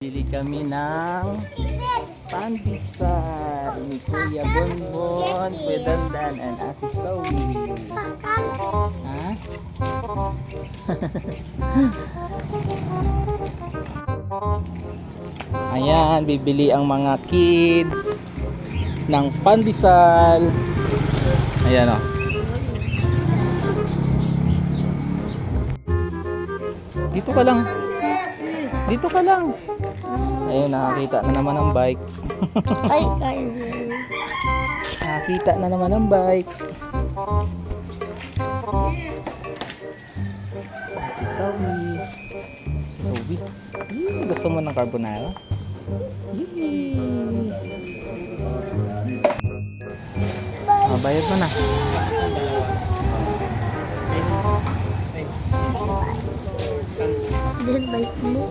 Bili kami ng pandesal ni Kuya Bonbon, Kuya Dandan, and Ate Zoe. Ha? Ayan, bibili ang mga kids ng pandesal. Ayan o. Dito ka lang. Dito ka lang. Ayun, nakakita na naman ang bike. Ay, kaya. Nakakita na naman ang bike. Zoe. Zoe. Gusto mo ng carbonara? Yee. Bayad mo na. Then, bike mo.